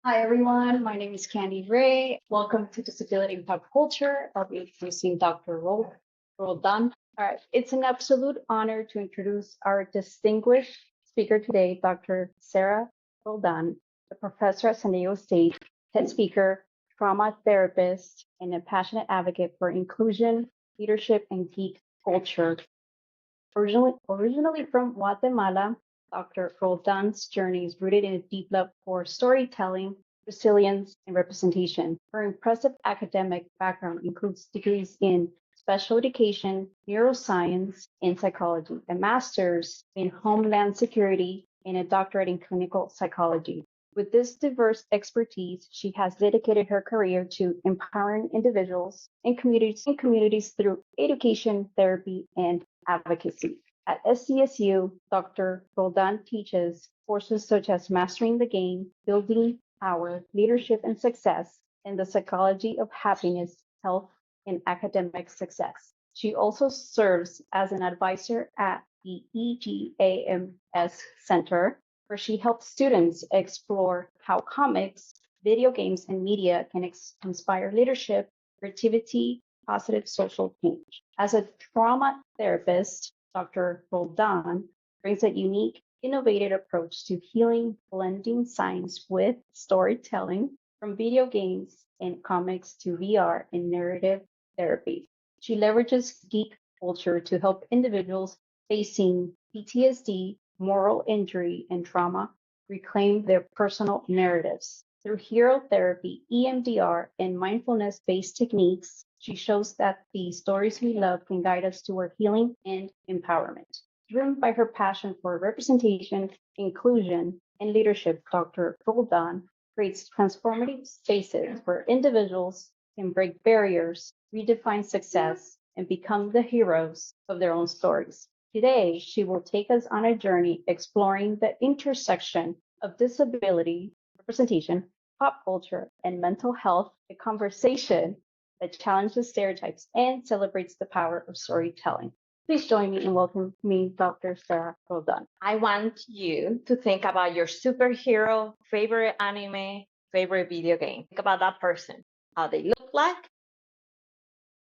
Hi, everyone. My name is Candy Ray. Welcome to Disability in Pop Culture. I'll be introducing Dr. Roldan. All right. It's an absolute honor to introduce our distinguished speaker today, Dr. Sarah Roldan, a professor at San Diego State, TED speaker, trauma therapist, and a passionate advocate for inclusion, leadership, and geek culture. Originally from Guatemala, Dr. Roldan's journey is rooted in a deep love for storytelling, resilience, and representation. Her impressive academic background includes degrees in special education, neuroscience, and psychology, a master's in homeland security, and a doctorate in clinical psychology. With this diverse expertise, she has dedicated her career to empowering individuals and communities through education, therapy, and advocacy. At SDSU, Dr. Roldan teaches courses such as Mastering the Game, Building Power, Leadership and Success, and the Psychology of Happiness, Health, and Academic Success. She also serves as an advisor at the EGAMS Center, where she helps students explore how comics, video games, and media can inspire leadership, creativity, positive social change. As a trauma therapist, Dr. Roldan brings a unique, innovative approach to healing, blending science with storytelling from video games and comics to VR and narrative therapy. She leverages geek culture to help individuals facing PTSD, moral injury, and trauma reclaim their personal narratives. Through hero therapy, EMDR, and mindfulness based techniques, she shows that the stories we love can guide us toward healing and empowerment. Driven by her passion for representation, inclusion, and leadership, Dr. Roldan creates transformative spaces where individuals can break barriers, redefine success, and become the heroes of their own stories. Today, she will take us on a journey exploring the intersection of disability, representation, pop culture, and mental health, a conversation that challenges stereotypes and celebrates the power of storytelling. Please join me in welcoming Dr. Sarah Roldan. I want you to think about your superhero, favorite anime, favorite video game. Think about that person, how they look like,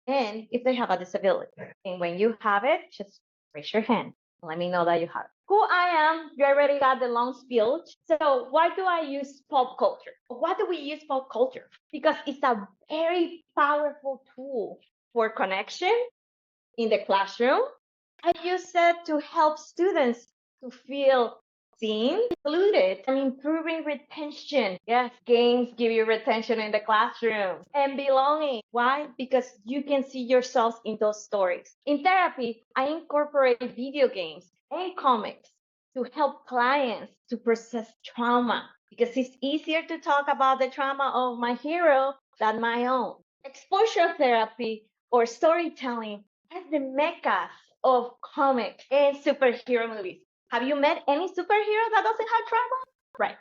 and if they have a disability. And when you have it, just raise your hand. Let me know that you have it. Who I am, you already got the long speech. So why do I use pop culture? Why do we use pop culture? Because it's a very powerful tool for connection in the classroom. I use it to help students to feel seen, included, and improving retention. Yes, games give you retention in the classroom and belonging. Why? Because you can see yourselves in those stories. In therapy, I incorporate video games and comics to help clients to process trauma because it's easier to talk about the trauma of my hero than my own. Exposure therapy or storytelling are the meccas of comics and superhero movies. Have you met any superhero that doesn't have trauma? Right.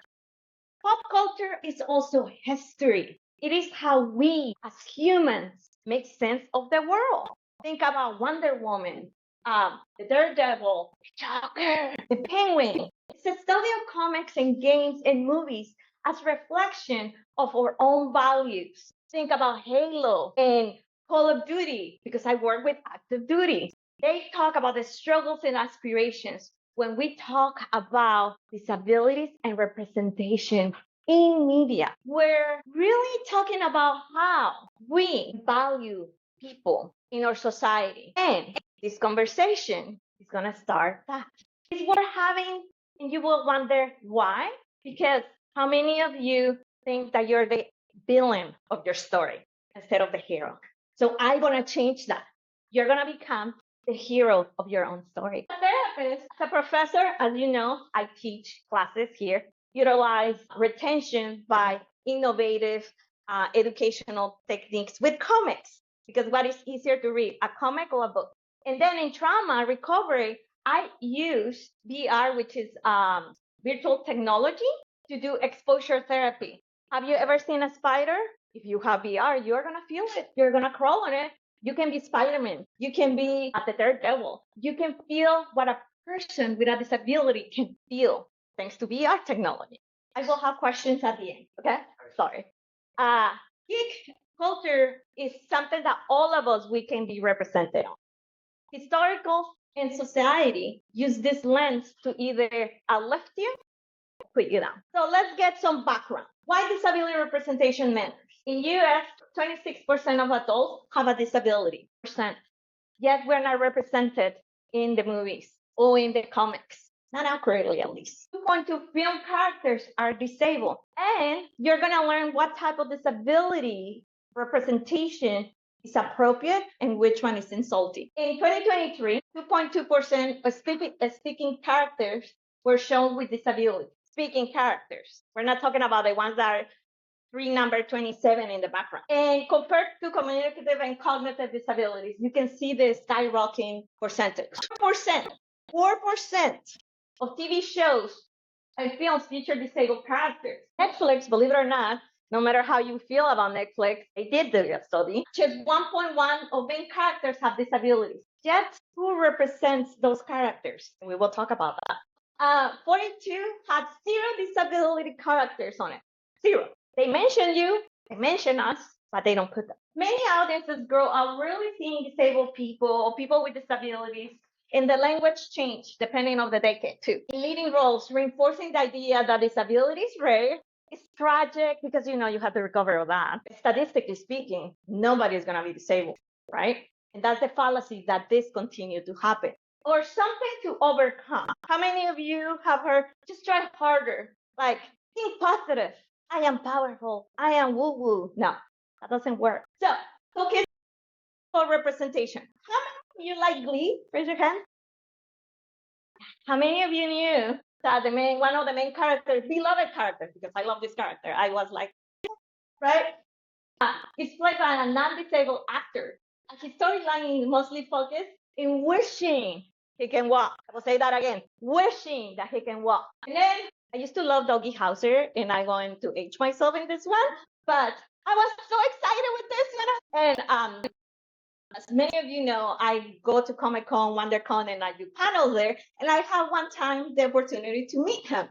Pop culture is also history. It is how we as humans make sense of the world. Think about Wonder Woman, the Daredevil, the Joker, the Penguin. It's a study of comics and games and movies as reflection of our own values. Think about Halo and Call of Duty, because I work with active duty. They talk about the struggles and aspirations when we talk about disabilities and representation in media. We're really talking about how we value people in our society. And this conversation is going to start that. It's worth having, and you will wonder why. Because how many of you think that you're the villain of your story instead of the hero? So I'm going to change that. You're going to become the hero of your own story. As a therapist, as a professor, as you know, I teach classes here, utilize retention by innovative educational techniques with comics, because what is easier to read, a comic or a book? And then in trauma recovery, I use VR, which is virtual technology, to do exposure therapy. Have you ever seen a spider? If you have VR, you're going to feel it. You're going to crawl on it. You can be Spider-Man. You can be the Daredevil. You can feel what a person with a disability can feel thanks to VR technology. I will have questions at the end. Okay, sorry. Geek culture is something that all of us we can be represented on. Historical and society use this lens to either uplift you or put you down. So let's get some background. Why disability representation matters. In US, 26% of adults have a disability, yet we're not represented in the movies or in the comics. Not accurately, at least. 2.2 film characters are disabled. And you're going to learn what type of disability representation is appropriate and which one is insulting. In 2023, 2.2% of speaking characters were shown with disability. Speaking characters. We're not talking about the ones that are number 27 in the background. And compared to communicative and cognitive disabilities, you can see the skyrocketing percentage. 4% of TV shows and films feature disabled characters. Netflix, believe it or not, no matter how you feel about Netflix, they did do a study. Just 1.1 of main characters have disabilities. Yet, who represents those characters? And we will talk about that. 42 had 0 disability characters on it. 0. They mention you, they mention us, but they don't put them. Many audiences grow up really seeing disabled people or people with disabilities, and the language change depending on the decade too. In leading roles, reinforcing the idea that disability is rare, it's tragic because you have to recover of that. Statistically speaking, nobody is gonna be disabled, right? And that's the fallacy that this continues to happen. Or something to overcome. How many of you have heard, just try harder, like think positive. I am powerful. I am woo-woo. No, that doesn't work. So, focus on representation. How many of you like Glee? Raise your hand. How many of you knew that one of the main characters, beloved characters, because I love this character, I was like, right? It's played by a non-disabled actor. And his storyline is mostly focused in wishing he can walk. I will say that again, wishing that he can walk. And then I used to love Doggy Hauser, and I'm going to age myself in this one, but I was so excited with this one. And as many of you know, I go to Comic-Con, WonderCon, and I do panels there, and I had one time the opportunity to meet him.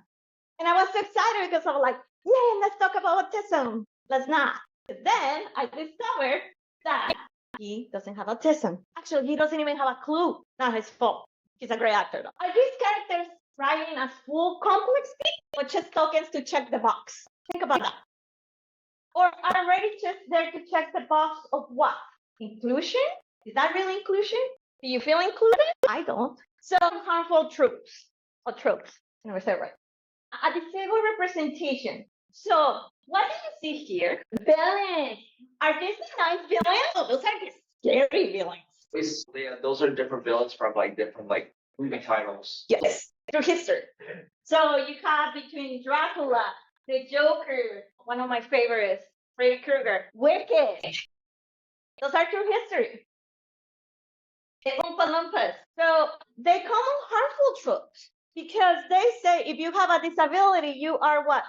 And I was so excited because I was like, yeah, let's talk about autism. Let's not. But then I discovered that he doesn't have autism. Actually, he doesn't even have a clue. Not his fault. He's a great actor, though. Are these characters writing a full complex speech or just tokens to check the box? Think about that. Or are ready just there to check the box of what? Inclusion? Is that really inclusion? Do you feel included? I don't. Some harmful tropes. I never said it right. A disabled representation. So what do you see here? Villains. Are these nice villains? Oh, those are scary villains. Those are different villains from different movie titles. Yes, through history. So you have between Dracula, the Joker, one of my favorites, Freddy Krueger, Wicked. Those are through history. The Oompa Loompas. So they come on harmful tropes because they say if you have a disability, you are what?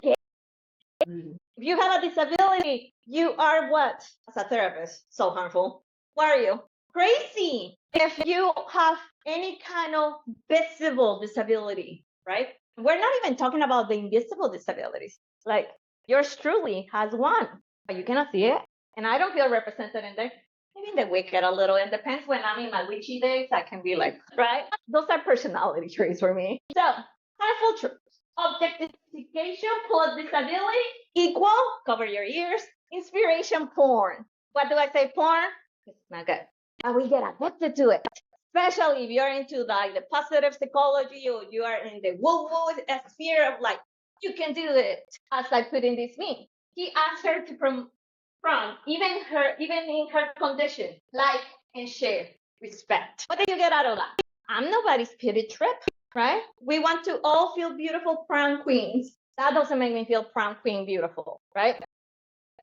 If you have a disability, you are what? As a therapist, so harmful. What are you? Crazy. If you have any kind of visible disability, right? We're not even talking about the invisible disabilities. Like yours truly has one, but you cannot see it. And I don't feel represented in there. Maybe in the Wicked a little. It depends when I'm in my witchy days. I can be like, right? Those are personality traits for me. So, harmful tropes. Objectification plus disability equal, cover your ears, inspiration porn. What do I say porn? It's not good. And we get addicted to it. Especially if you're into the positive psychology or you are in the woo-woo sphere of you can do it. As I put in this meme. He asked her to from even in her condition, like and share, respect. What do you get out of that? I'm nobody's pity trip, right? We want to all feel beautiful prom queens. That doesn't make me feel prom queen beautiful, right?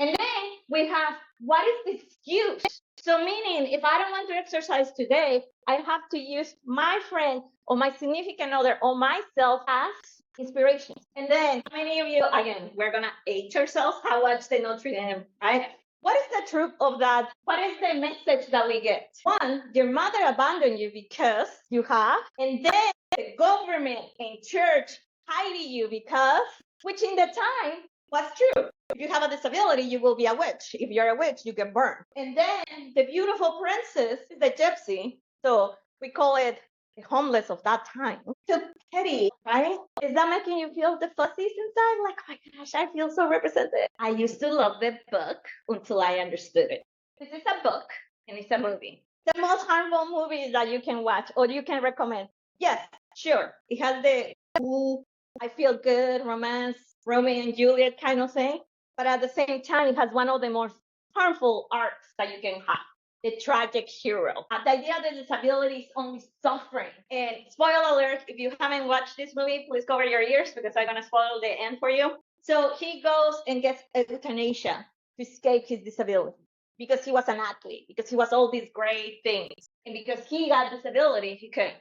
And then we have, what is the excuse? So meaning, if I don't want to exercise today, I have to use my friend or my significant other or myself as inspiration. And then how many of you, again, we're going to age ourselves, how much they Notre Dame, right? What is the truth of that? What is the message that we get? One, your mother abandoned you because you have, and then the government and church hiding you because, which in the time was true. If you have a disability, you will be a witch. If you're a witch, you get burned. And then the beautiful princess is the gypsy. So we call it the homeless of that time. So petty, right? Is that making you feel the fuzzies inside? Like, oh my gosh, I feel so represented. I used to love the book until I understood it. This is a book and it's a movie. The most harmful movies that you can watch or you can recommend. Yes, sure. It has the ooh, I feel good romance, Romeo and Juliet kind of thing. But at the same time, it has one of the most harmful arcs that you can have. The tragic hero. The idea that disability is only suffering. And spoiler alert, if you haven't watched this movie, please cover your ears because I'm going to spoil the end for you. So he goes and gets euthanasia to escape his disability because he was an athlete, because he was all these great things. And because he got disability, he couldn't.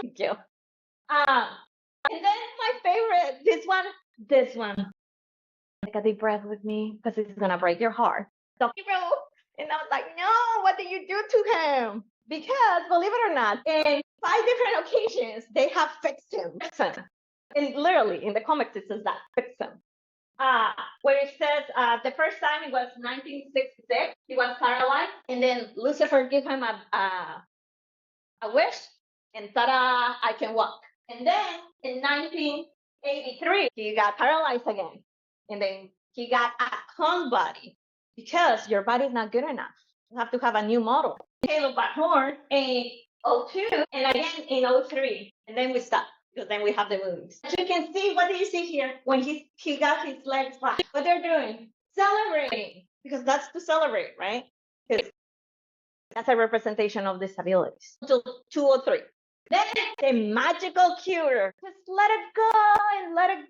Thank you. And then my favorite, this one. Take a deep breath with me because it's going to break your heart. So hero. And I was like, no, what did you do to him? Because, believe it or not, in 5 different occasions, they have fixed him. And literally, in the comics, it says that, fix him. Where it says the first time it was 1966, he was paralyzed, and then Lucifer gave him a wish, and ta-da, I can walk. And then in 1983, he got paralyzed again, and then he got a clone body. Because your body's not good enough. You have to have a new model. Caleb got horn in 02 and again in 03. And then we stop because then we have the movies. As you can see, what do you see here? When he got his legs back, what they're doing? Celebrating. Because that's to celebrate, right? Because that's a representation of disabilities. Until 203. Then the magical cure. Just let it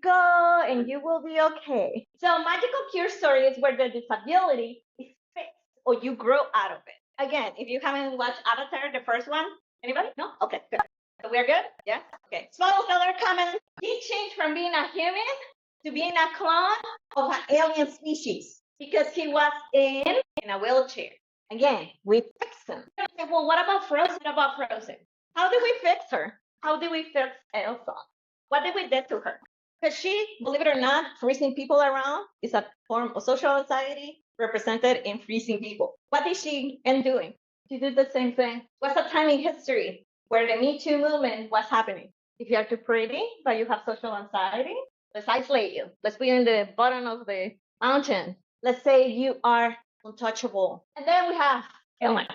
go, and you will be okay. So magical cure story is where the disability is fixed or you grow out of it. Again, if you haven't watched Avatar, the first one, anybody? No? Okay, good. So we're good? Yeah? Okay. Small other comment. He changed from being a human to being a clone of an alien species because he was in a wheelchair. Again, we fixed him. Well, what about Frozen? How did we fix her? How did we fix Elsa? What did we do to her? Because she, believe it or not, freezing people around is a form of social anxiety represented in freezing people. What is she doing? She did the same thing. What's a time in history where the Me Too movement was happening? If you are too pretty, but you have social anxiety, let's isolate you. Let's put you in the bottom of the mountain. Let's say you are untouchable. And then we have Ellen.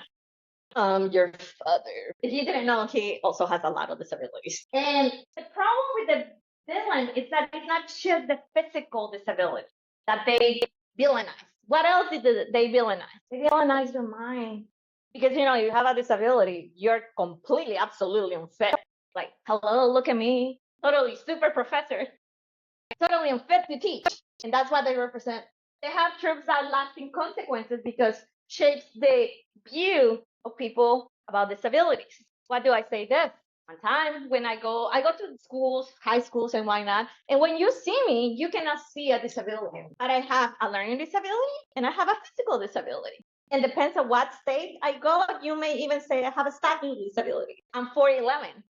Your father. If you didn't know, he also has a lot of disabilities. And the problem with the villain is that it's not just the physical disability that they villainize. What else did they villainize? They villainize your mind. Because, you have a disability, you're completely, absolutely unfit. Like, hello, look at me. Totally super professor. Totally unfit to teach. And that's what they represent. They have troops that lasting consequences because shapes the view of people about disabilities. What do I say this? One time when I go to schools, high schools and why not. And when you see me, you cannot see a disability. But I have a learning disability and I have a physical disability. And depends on what state I go, you may even say I have a stacking disability. I'm 4'11".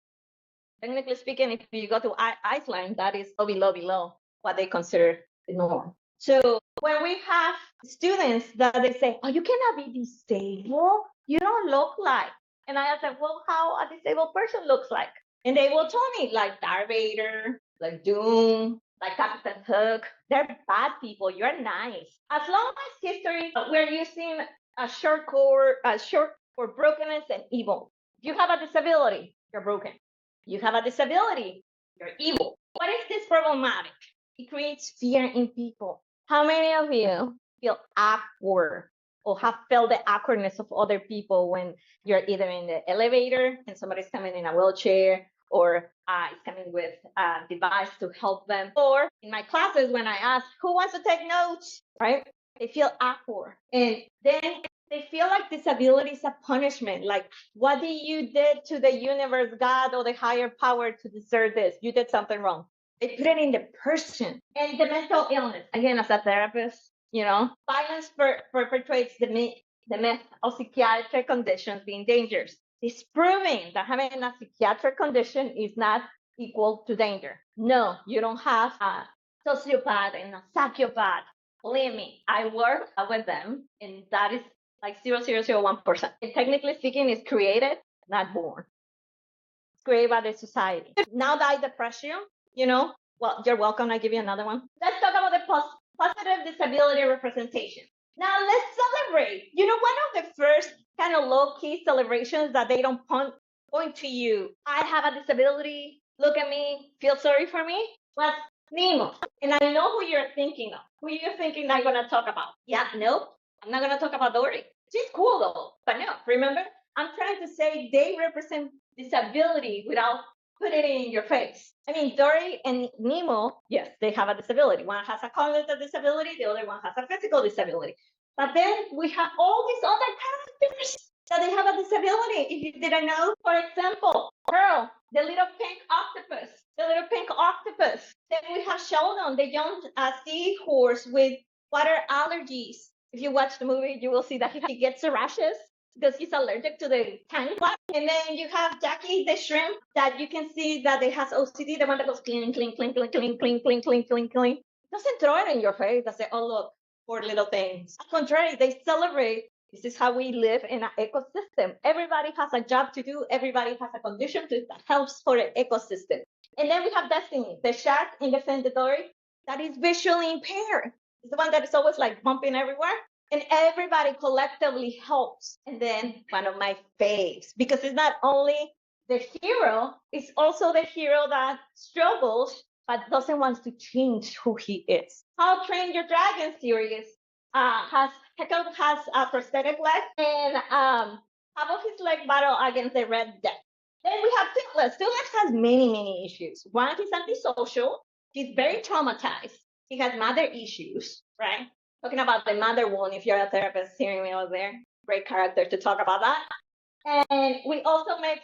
Technically speaking, if you go to Iceland, that is below what they consider the norm. So when we have students that they say, oh, you cannot be disabled. You don't look like. And I ask them, well, how a disabled person looks like. And they will tell me like Darth Vader, like Doom, like Captain Hook. They're bad people. You're nice. As long as history, we're using a short for brokenness and evil. If you have a disability, you're broken. You have a disability, you're evil. What is this problematic? It creates fear in people. How many of you feel awkward or have felt the awkwardness of other people when you're either in the elevator and somebody's coming in a wheelchair or is coming with a device to help them? Or in my classes, when I ask, who wants to take notes, right? They feel awkward. And then they feel like disability is a punishment. Like, what did you did to the universe, God, or the higher power to deserve this? You did something wrong. They put it in the person and the mental illness. Again, as a therapist, violence perpetuates the myth of psychiatric conditions being dangerous. It's proving that having a psychiatric condition is not equal to danger. No, you don't have a sociopath and a psychopath. Believe me, I work with them, and that is like 0.001%. And technically speaking, it's created, not born. It's created by the society. Now that I depress you, well, you're welcome. I give you another one. Let's talk about the positive disability representation. Now let's celebrate. One of the first kind of low-key celebrations that they don't point to you. I have a disability. Look at me. Feel sorry for me. Well, Nemo. And I know who you're thinking of. Who you're thinking I'm going to talk about. Yeah, no, I'm not going to talk about Dory. She's cool though. But no, remember, I'm trying to say they represent disability without putting it in your face. I mean, Dory and Nemo, yes, they have a disability. One has a cognitive disability, the other one has a physical disability. But then we have all these other characters that they have a disability. If you didn't know, for example, Pearl, the little pink octopus. Then we have Sheldon, the young seahorse with water allergies. If you watch the movie, you will see that he gets rashes because he's allergic to the tank. And then you have Jackie, the shrimp, that you can see that it has OCD, the one that goes clean, clean, clean, clean, clean, clean, clean, clean, clean, clean. Doesn't throw it in your face. They say, oh, look, poor little things. On the contrary, they celebrate. This is how we live in an ecosystem. Everybody has a job to do. Everybody has a condition that helps for the ecosystem. And then we have Destiny, the shark in the Dory that is visually impaired. It's the one that is always like bumping everywhere. And everybody collectively helps. And then one of my faves, because it's not only the hero, it's also the hero that struggles but doesn't want to change who he is. How Train Your Dragon series Hector has a prosthetic leg, and half of his leg battle against the Red Death. Then we have Toothless. Toothless has many, many issues. One, he's antisocial. He's very traumatized. He has mother issues, right? Talking about the mother wound, if you're a therapist hearing me over there, great character to talk about that. And we also make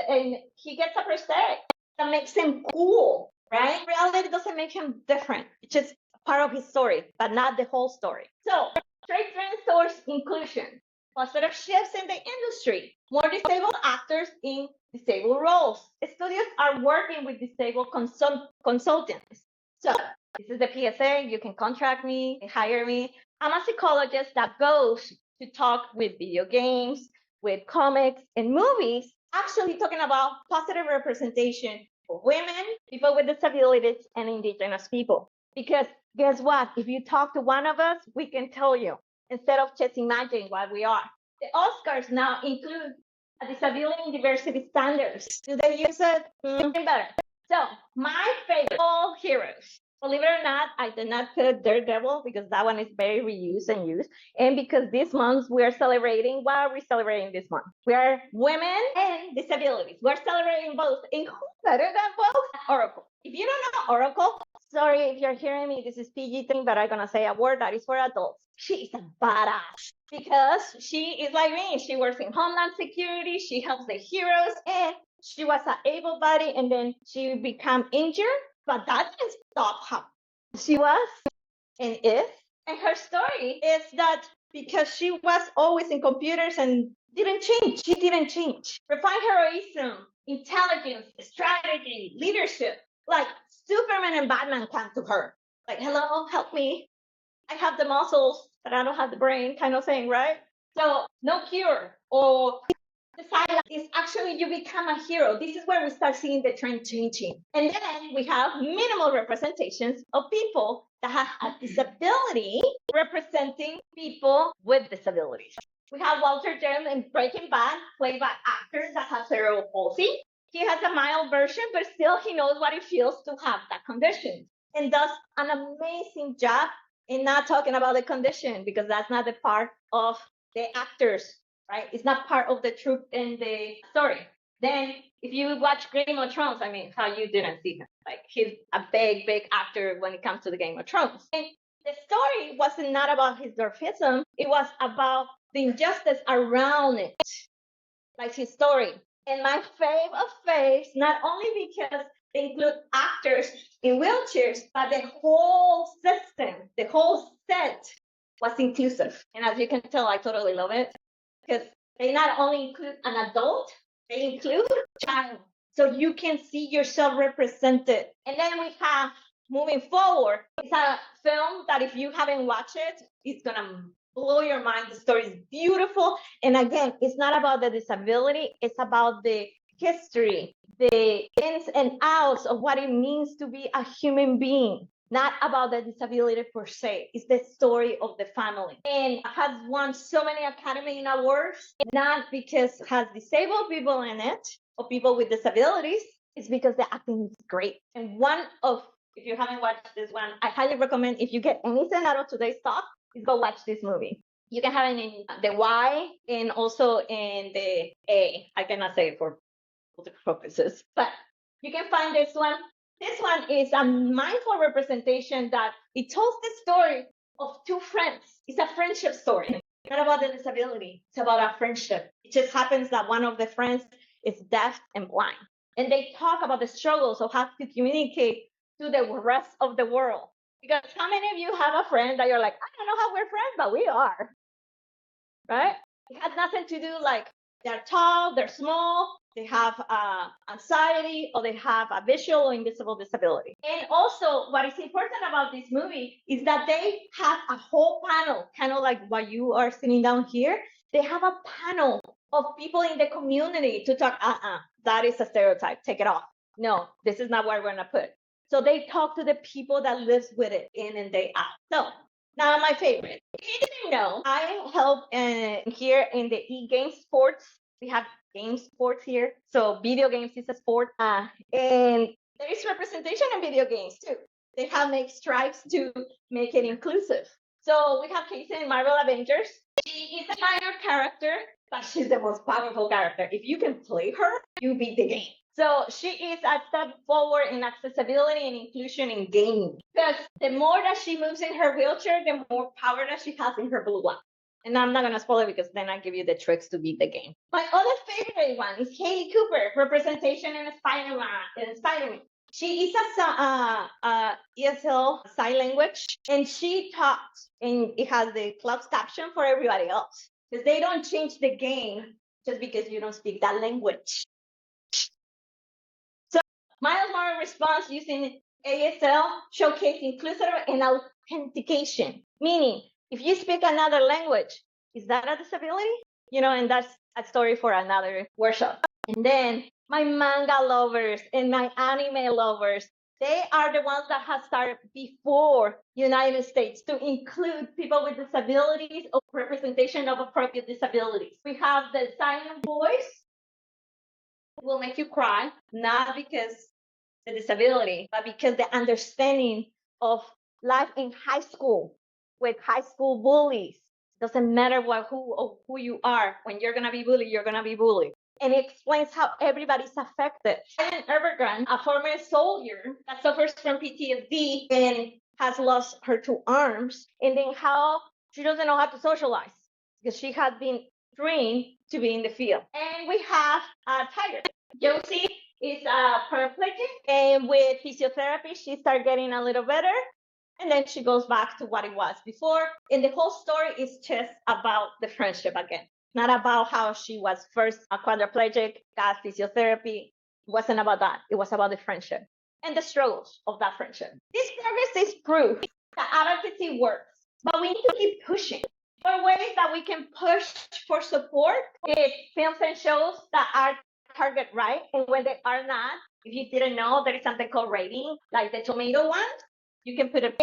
and he gets a prosthetic that makes him cool, right? Reality doesn't make him different. It's just part of his story, but not the whole story. So, trade trend towards inclusion, positive shifts in the industry, more disabled actors in disabled roles. Studios are working with disabled consultants. So, this is the PSA. You can contract me, hire me. I'm a psychologist that goes to talk with video games, with comics and movies, actually talking about positive representation for women, people with disabilities, and indigenous people. Because guess what? If you talk to one of us, we can tell you instead of just imagining what we are. The Oscars now include a disability and diversity standards. Do they use it? Better. So my favorite, all heroes. Believe it or not, I did not put Daredevil because that one is very reused and used. And because this month we are celebrating, what are we celebrating this month? We are women and disabilities. We're celebrating both. And who's better than both? Oracle. If you don't know Oracle, sorry if you're hearing me, this is PG thing, but I'm going to say a word that is for adults. She is a badass because she is like me. She works in Homeland Security. She helps the heroes, and she was an able-bodied, and then she became injured. But that didn't stop her. She was and is. And her story is that because she was always in computers and didn't change. She didn't change. Refined heroism, intelligence, strategy, leadership. Like Superman and Batman come to her. Like, hello, help me. I have the muscles, but I don't have the brain kind of thing, right? So no cure. Or the silence is actually you become a hero. This is where we start seeing the trend changing. And then we have minimal representations of people that have a disability representing people with disabilities. We have Walter Jones in Breaking Bad, played by actors that have cerebral palsy. He has a mild version, but still he knows what it feels to have that condition and does an amazing job in not talking about the condition because that's not the part of the actors. Right? It's not part of the truth in the story. Then, if you watch Game of Thrones, I mean, how you didn't see him? Like, he's a big, big actor when it comes to the Game of Thrones. And the story wasn't not about his dwarfism. It was about the injustice around it, like his story. And my fave of faves, not only because they include actors in wheelchairs, but the whole system, the whole set was inclusive. And as you can tell, I totally love it. Because they not only include an adult, they include a child. so you can see yourself represented. And then we have moving forward. It's a film that if you haven't watched it, it's gonna blow your mind. The story is beautiful. And again, it's not about the disability, it's about the history, the ins and outs of what it means to be a human being. Not about the disability per se. It's the story of the family. And has won so many Academy Awards, not because it has disabled people in it or people with disabilities. It's because the acting is great. And if you haven't watched this one, I highly recommend, if you get anything out of today's talk, is go watch this movie. You can have it in the Y and also in the A. I cannot say it for other purposes, but you can find this one. This one is a mindful representation that it tells the story of two friends. It's a friendship story, not about the disability. It's about a friendship. It just happens that one of the friends is deaf and blind. And they talk about the struggles of how to communicate to the rest of the world. Because how many of you have a friend that you're like, I don't know how we're friends, but we are, right? It has nothing to do like they're tall, they're small, they have anxiety, or they have a visual or invisible disability. And also, what is important about this movie is that they have a whole panel, kind of like what you are sitting down here. They have a panel of people in the community to talk, that is a stereotype, take it off. No, this is not what we're gonna put. So they talk to the people that lives with it in and day out. So now my favorite. If you didn't know, I help here in the e-game sports. We have game sports here. So video games is a sport. And there is representation in video games too. They have made strides to make it inclusive. So we have Casey in Marvel Avengers. She is a minor character, but she's the most powerful character. If you can play her, you beat the game. So she is a step forward in accessibility and inclusion in gaming. Because the more that she moves in her wheelchair, the more power that she has in her blue one. And I'm not going to spoil it because then I give you the tricks to beat the game. My other favorite one is Haley Cooper, representation in Spider-Man. She is a ESL sign language, and she talks, and it has the closed caption for everybody else. Because they don't change the game just because you don't speak that language. Miles Morales response using ASL showcase inclusive and authentication, meaning if you speak another language, is that a disability? And that's a story for another workshop. And then my manga lovers and my anime lovers, they are the ones that have started before United States to include people with disabilities or representation of appropriate disabilities. We have the silent voice. Will make you cry, not because the disability, but because the understanding of life in high school with high school bullies. Doesn't matter who you are. When you're gonna be bullied, you're gonna be bullied. And it explains how everybody's affected. Ellen Evergrande, a former soldier that suffers from PTSD and has lost her two arms, and then how she doesn't know how to socialize because she had been trained to be in the field. And we have Tiger. Josie is paraplegic, and with physiotherapy, she started getting a little better, and then she goes back to what it was before. And the whole story is just about the friendship again, not about how she was first a quadriplegic, got physiotherapy. It wasn't about that. It was about the friendship and the struggles of that friendship. This progress is proof that advocacy works, but we need to keep pushing. For ways that we can push for support is films and shows that are target right, and when they are not, if you didn't know, there is something called rating, like the tomato one. You can put it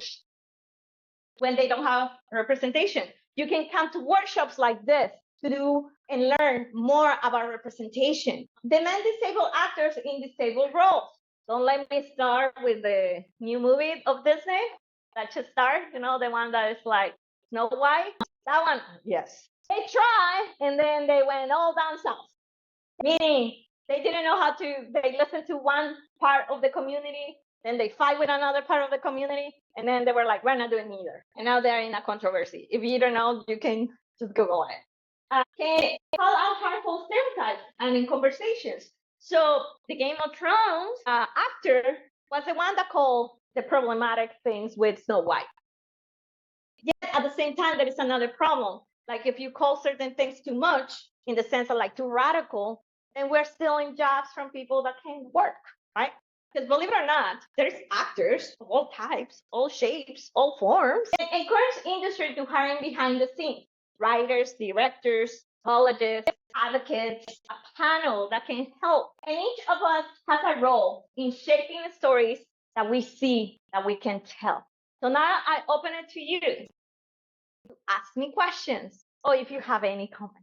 when they don't have representation. You can come to workshops like this to do and learn more about representation. Demand disabled actors in disabled roles. Don't let me start with the new movie of Disney that just started, the one that is like Snow White. That one, yes. They tried, and then they went all down south. Meaning they didn't know how to, they listened to one part of the community, then they fight with another part of the community, and then they were like, we're not doing neither. And now they're in a controversy. If you don't know, you can just Google it. Can call out harmful stereotypes and in conversations. So the Game of Thrones actor was the one that called the problematic things with Snow White. Yet at the same time, there is another problem. Like if you call certain things too much, in the sense of like too radical, And we're stealing jobs from people that can work, right? Because believe it or not, there's actors of all types, all shapes, all forms, and encourage industry to hiring behind the scenes, writers, directors, psychologists, advocates, a panel that can help. And each of us has a role in shaping the stories that we see, that we can tell. So now I open it to you to ask me questions or if you have any comments.